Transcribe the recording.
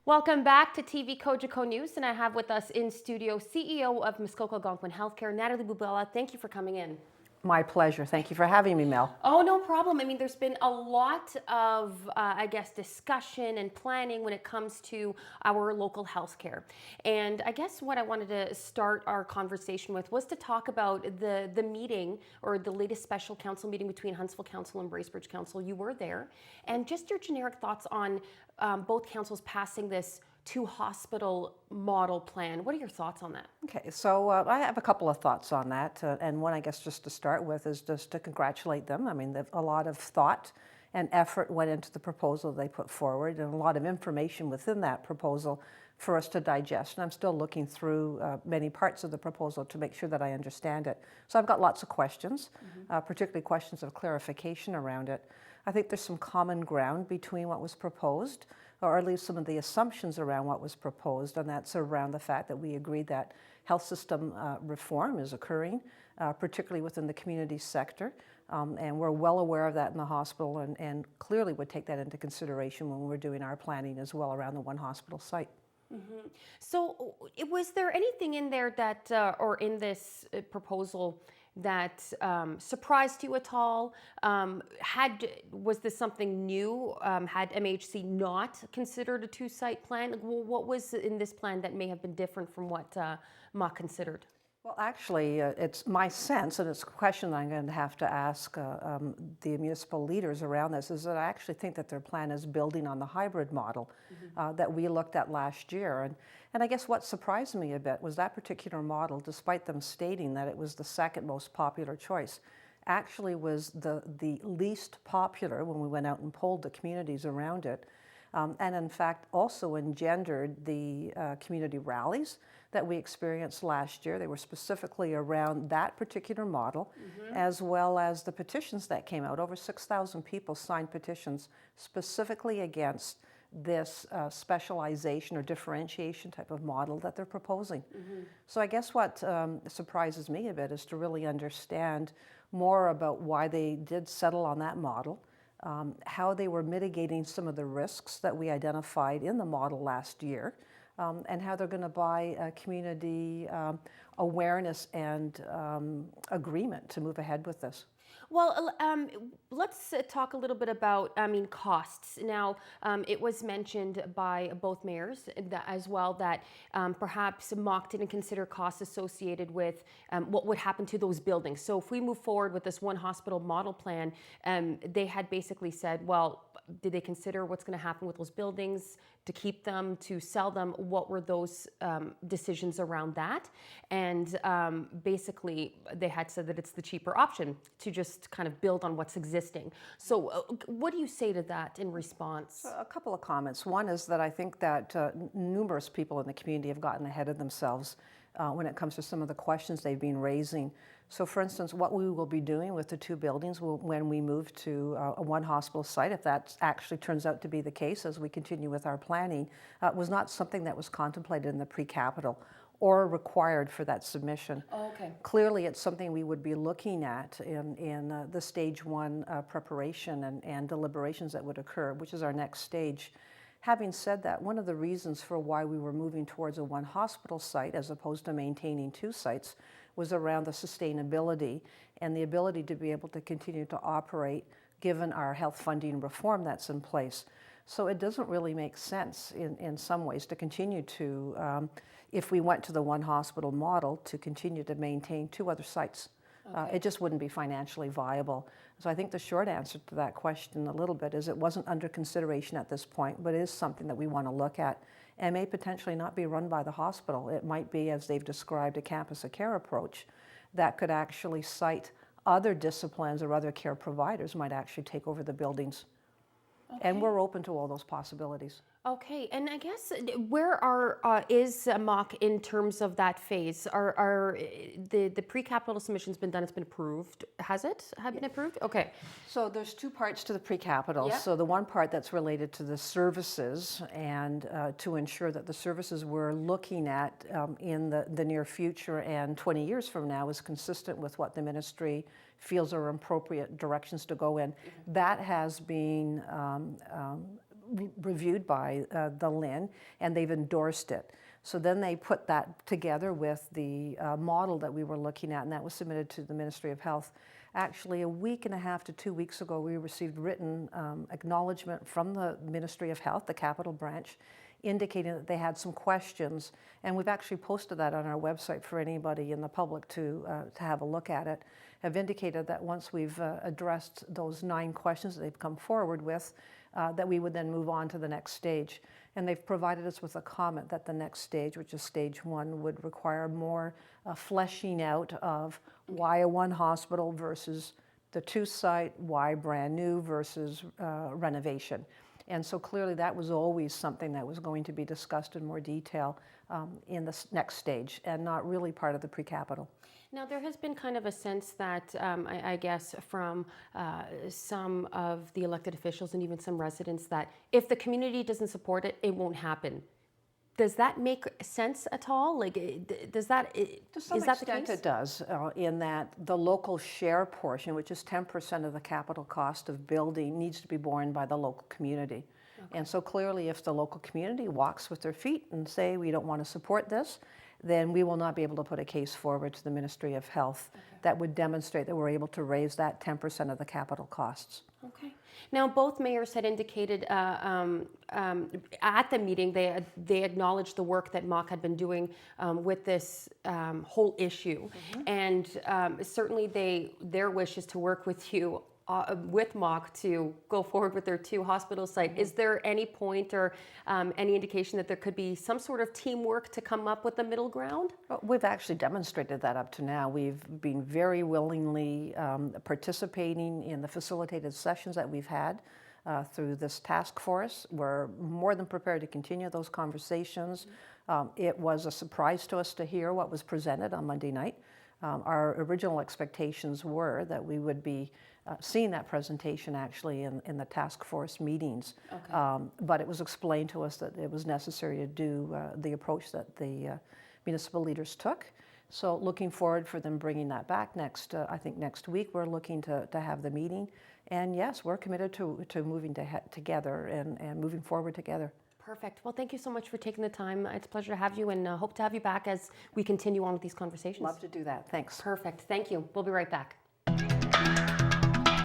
Welcome back to TV Cogeco News, and I have with us in studio CEO of Muskoka Algonquin Healthcare, Natalie Bubela. Thank you for coming in. My pleasure. Thank you for having me, Mel. Oh, no problem. I mean, there's been a lot of, discussion and planning when it comes to our local healthcare. And I guess what I wanted to start our conversation with was to talk about the meeting or the latest special council meeting between Huntsville Council and Bracebridge Council. You were there. And just your generic thoughts on both councils passing this two-hospital model plan. What are your thoughts on that? Okay, so I have a couple of thoughts on that. And one, I guess, just to start with is just to congratulate them. I mean, a lot of thought and effort went into the proposal they put forward, and a lot of information within that proposal for us to digest. And I'm still looking through many parts of the proposal to make sure that I understand it. So I've got lots of questions, particularly questions of clarification around it. I think there's some common ground between what was proposed, or at least some of the assumptions around what was proposed, and that's around the fact that we agreed that health system reform is occurring, particularly within the community sector, and we're well aware of that in the hospital, and clearly would take that into consideration when we're doing our planning as well around the one hospital site. Mm-hmm. So was there anything in there that, or in this proposal that surprised you at all? Was this something new? Had MHC not considered a two-site plan? Like, what was in this plan that may have been different from what MOC considered? Well, actually, it's my sense, and it's a question I'm going to have to ask the municipal leaders around this, is that I actually think that their plan is building on the hybrid model that we looked at last year. And I guess what surprised me a bit was that particular model, despite them stating that it was the second most popular choice, actually was the least popular when we went out and polled the communities around it. And in fact also engendered the community rallies that we experienced last year. They were specifically around that particular model, as well as the petitions that came out. Over 6,000 people signed petitions specifically against this specialization or differentiation type of model that they're proposing. So I guess what surprises me a bit is to really understand more about why they did settle on that model, how they were mitigating some of the risks that we identified in the model last year, and how they're going to buy community awareness and agreement to move ahead with this. Well, let's talk a little bit about, costs. Now, it was mentioned by both mayors as well that perhaps MOC didn't consider costs associated with what would happen to those buildings. So if we move forward with this one hospital model plan, they had basically said, well, did they consider what's going to happen with those buildings, to keep them, to sell them? What were those decisions around that? And basically, they had said that it's the cheaper option to just kind of build on what's existing. So what do you say to that in response? A couple of comments. One is that I think that numerous people in the community have gotten ahead of themselves when it comes to some of the questions they've been raising. So for instance, what we will be doing with the two buildings when we move to a one hospital site, if that actually turns out to be the case as we continue with our planning, was not something that was contemplated in the PreCapital or required for that submission. Oh, okay. Clearly, it's something we would be looking at in the stage one preparation and deliberations that would occur, which is our next stage. Having said that, one of the reasons for why we were moving towards a one hospital site as opposed to maintaining two sites was around the sustainability and the ability to be able to continue to operate given our health funding reform that's in place. So it doesn't really make sense in some ways to continue to, if we went to the one hospital model, to continue to maintain two other sites. Okay. It just wouldn't be financially viable. So I think the short answer to that question a little bit is it wasn't under consideration at this point, but it is something that we want to look at and may potentially not be run by the hospital. It might be, as they've described, a campus of care approach that could actually cite other disciplines or other care providers might actually take over the buildings. Okay. And we're open to all those possibilities. Okay, and I guess where is MOC in terms of that phase? Are the PreCapital submission's been done? It's been approved. Has it? Have been approved? Okay. So there's two parts to the PreCapital. Yeah. So the one part that's related to the services and to ensure that the services we're looking at in the near future and 20 years from now is consistent with what the ministry feels are appropriate directions to go in. That has been reviewed by the LIN, and they've endorsed it. So then they put that together with the model that we were looking at, and that was submitted to the Ministry of Health. Actually, a week and a half to 2 weeks ago, we received written acknowledgement from the Ministry of Health, the Capital Branch, indicating that they had some questions, and we've actually posted that on our website for anybody in the public to have a look at it, have indicated that once we've addressed those 9 questions that they've come forward with, that we would then move on to the next stage. And they've provided us with a comment that the next stage, which is stage 1, would require more fleshing out of why a 1 hospital versus the 2 site, why brand new versus renovation. And so clearly that was always something that was going to be discussed in more detail in the next stage, and not really part of the PreCapital. Now, there has been kind of a sense that, I guess, from some of the elected officials and even some residents, that if the community doesn't support it, it won't happen. Does that make sense at all? Like, does that, to some is that the extent case? it does, in that the local share portion, which is 10% of the capital cost of building, needs to be borne by the local community. Okay. And so clearly, if the local community walks with their feet and say, we don't want to support this, then we will not be able to put a case forward to the Ministry of Health that would demonstrate that we're able to raise that 10% of the capital costs. Okay. Now, both mayors had indicated at the meeting, they acknowledged the work that MOC had been doing with this whole issue. And certainly their wish is to work with you, with MOC, to go forward with their 2 hospital site. Is there any point or any indication that there could be some sort of teamwork to come up with the middle ground? We've actually demonstrated that up to now. We've been very willingly participating in the facilitated sessions that we've had through this task force. We're more than prepared to continue those conversations. It was a surprise to us to hear what was presented on Monday night. Our original expectations were that we would be seeing that presentation actually in the task force meetings. Okay. But it was explained to us that it was necessary to do the approach that the municipal leaders took. So looking forward for them bringing that back next, I think next week, we're looking to have the meeting. And yes, we're committed to moving together and moving forward together. Perfect. Well, thank you so much for taking the time. It's a pleasure to have you, and hope to have you back as we continue on with these conversations. Love to do that. Thanks. Perfect. Thank you. We'll be right back.